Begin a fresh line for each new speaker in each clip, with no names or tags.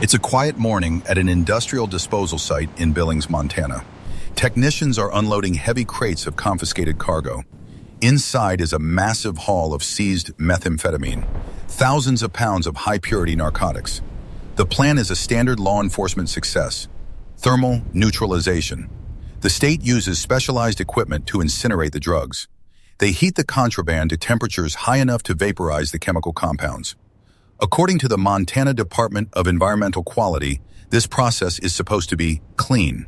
It's a quiet morning at an industrial disposal site in Billings, Montana. Technicians are unloading heavy crates of confiscated cargo. Inside is a massive haul of seized methamphetamine, thousands of pounds of high-purity narcotics. The plan is a standard law enforcement success: thermal neutralization. The state uses specialized equipment to incinerate the drugs. They heat the contraband to temperatures high enough to vaporize the chemical compounds. According to the Montana Department of Environmental Quality, this process is supposed to be clean.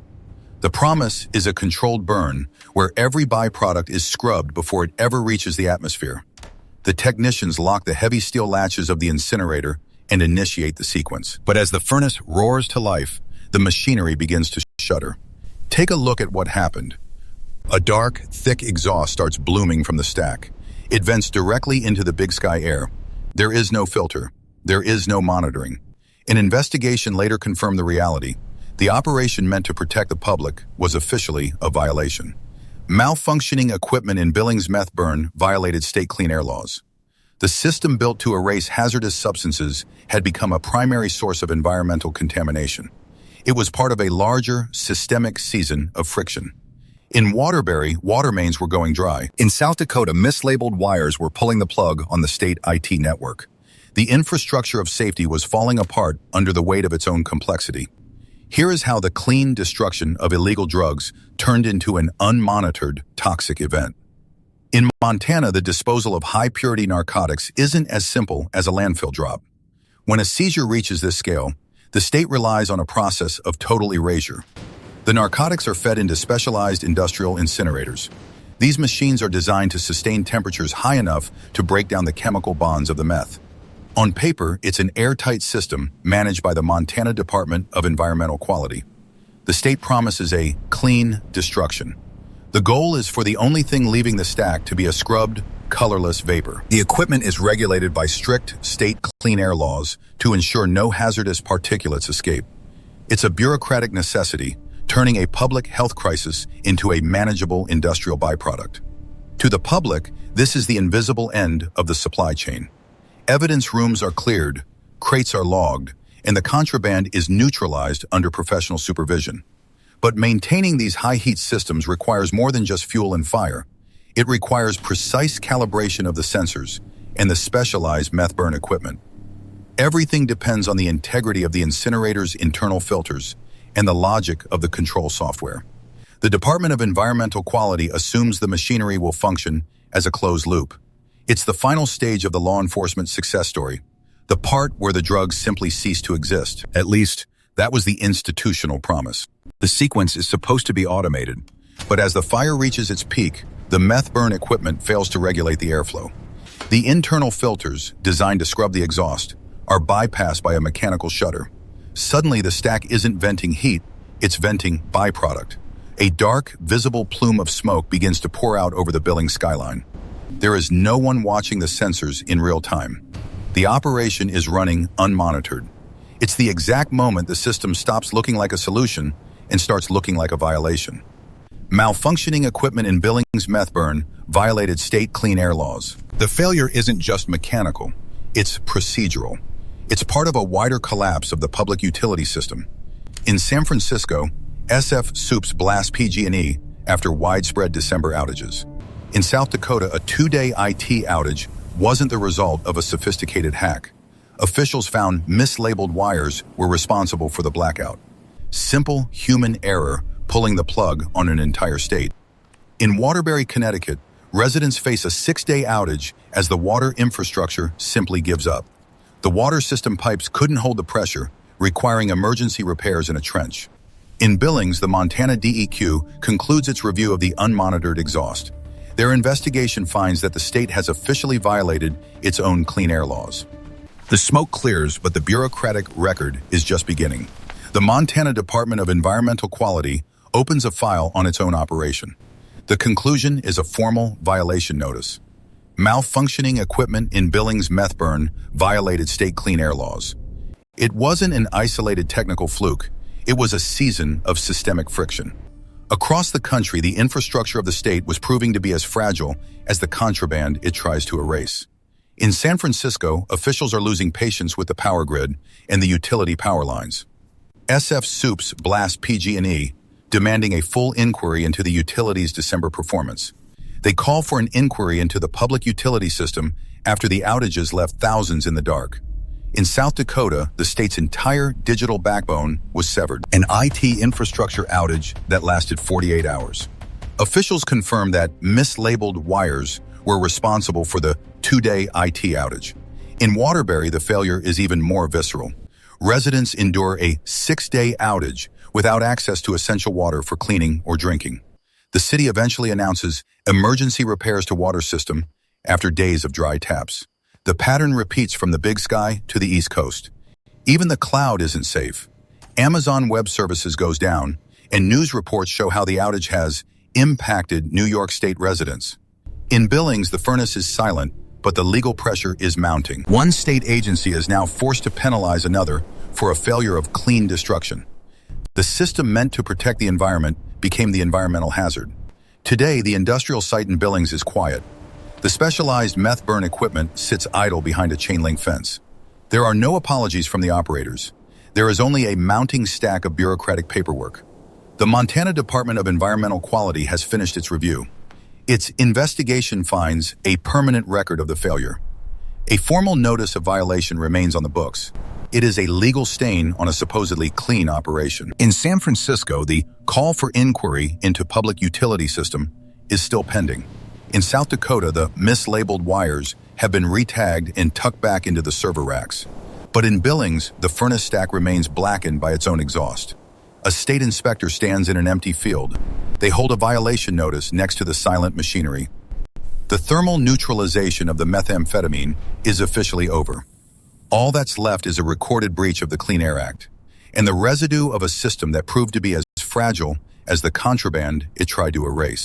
The promise is a controlled burn where every byproduct is scrubbed before it ever reaches the atmosphere. The technicians lock the heavy steel latches of the incinerator and initiate the sequence. But as the furnace roars to life, the machinery begins to shudder. Take a look at what happened. A dark, thick exhaust starts blooming from the stack. It vents directly into the big sky air. There is no filter. There is no monitoring. An investigation later confirmed the reality. The operation meant to protect the public was officially a violation. Malfunctioning equipment in Billings meth burn violated state clean air laws. The system built to erase hazardous substances had become a primary source of environmental contamination. It was part of a larger, systemic season of friction. In Waterbury, water mains were going dry. In South Dakota, mislabeled wires were pulling the plug on the state IT network. The infrastructure of safety was falling apart under the weight of its own complexity. Here is how the clean destruction of illegal drugs turned into an unmonitored toxic event. In Montana, the disposal of high-purity narcotics isn't as simple as a landfill drop. When a seizure reaches this scale, the state relies on a process of total erasure. The narcotics are fed into specialized industrial incinerators. These machines are designed to sustain temperatures high enough to break down the chemical bonds of the meth. On paper, it's an airtight system managed by the Montana Department of Environmental Quality. The state promises a clean destruction. The goal is for the only thing leaving the stack to be a scrubbed, colorless vapor. The equipment is regulated by strict state clean air laws to ensure no hazardous particulates escape. It's a bureaucratic necessity, turning a public health crisis into a manageable industrial byproduct. To the public, this is the invisible end of the supply chain. Evidence rooms are cleared, crates are logged, and the contraband is neutralized under professional supervision. But maintaining these high-heat systems requires more than just fuel and fire. It requires precise calibration of the sensors and the specialized meth burn equipment. Everything depends on the integrity of the incinerator's internal filters and the logic of the control software. The Department of Environmental Quality assumes the machinery will function as a closed loop. It's the final stage of the law enforcement success story, the part where the drugs simply cease to exist. At least, that was the institutional promise. The sequence is supposed to be automated, but as the fire reaches its peak, the meth burn equipment fails to regulate the airflow. The internal filters, designed to scrub the exhaust, are bypassed by a mechanical shutter. Suddenly, the stack isn't venting heat, it's venting byproduct. A dark, visible plume of smoke begins to pour out over the Billings skyline. There is no one watching the sensors in real time. The operation is running unmonitored. It's the exact moment the system stops looking like a solution and starts looking like a violation. Malfunctioning equipment in Billings meth burn violated state clean air laws. The failure isn't just mechanical, it's procedural. It's part of a wider collapse of the public utility system. In San Francisco, SF Soups blast PG&E after widespread December outages. In South Dakota, a 2-day IT outage wasn't the result of a sophisticated hack. Officials found mislabeled wires were responsible for the blackout. Simple human error pulling the plug on an entire state. In Waterbury, Connecticut, residents face a 6-day outage as the water infrastructure simply gives up. The water system pipes couldn't hold the pressure, requiring emergency repairs in a trench. In Billings, the Montana DEQ concludes its review of the unmonitored exhaust. Their investigation finds that the state has officially violated its own clean air laws. The smoke clears, but the bureaucratic record is just beginning. The Montana Department of Environmental Quality opens a file on its own operation. The conclusion is a formal violation notice. Malfunctioning equipment in Billings meth burn violated state clean air laws. It wasn't an isolated technical fluke. It was a season of systemic friction. Across the country, the infrastructure of the state was proving to be as fragile as the contraband it tries to erase. In San Francisco, officials are losing patience with the power grid and the utility power lines. SF Soups blast PG&E, demanding a full inquiry into the utility's December performance. They call for an inquiry into the public utility system after the outages left thousands in the dark. In South Dakota, the state's entire digital backbone was severed, an IT infrastructure outage that lasted 48 hours. Officials confirmed that mislabeled wires were responsible for the two-day IT outage. In Waterbury, the failure is even more visceral. Residents endure a 6-day outage without access to essential water for cleaning or drinking. The city eventually announces emergency repairs to water system after days of dry taps. The pattern repeats from the Big Sky to the East Coast. Even the cloud isn't safe. Amazon Web Services goes down, and news reports show how the outage has impacted New York State residents. In Billings, the furnace is silent, but the legal pressure is mounting. One state agency is now forced to penalize another for a failure of clean destruction. The system meant to protect the environment became the environmental hazard. Today, the industrial site in Billings is quiet. The specialized meth burn equipment sits idle behind a chain-link fence. There are no apologies from the operators. There is only a mounting stack of bureaucratic paperwork. The Montana Department of Environmental Quality has finished its review. Its investigation finds a permanent record of the failure. A formal notice of violation remains on the books. It is a legal stain on a supposedly clean operation. In San Francisco, the call for inquiry into public utility system is still pending. In South Dakota, the mislabeled wires have been retagged and tucked back into the server racks. But in Billings, the furnace stack remains blackened by its own exhaust. A state inspector stands in an empty field. They hold a violation notice next to the silent machinery. The thermal neutralization of the methamphetamine is officially over. All that's left is a recorded breach of the Clean Air Act, and the residue of a system that proved to be as fragile as the contraband it tried to erase.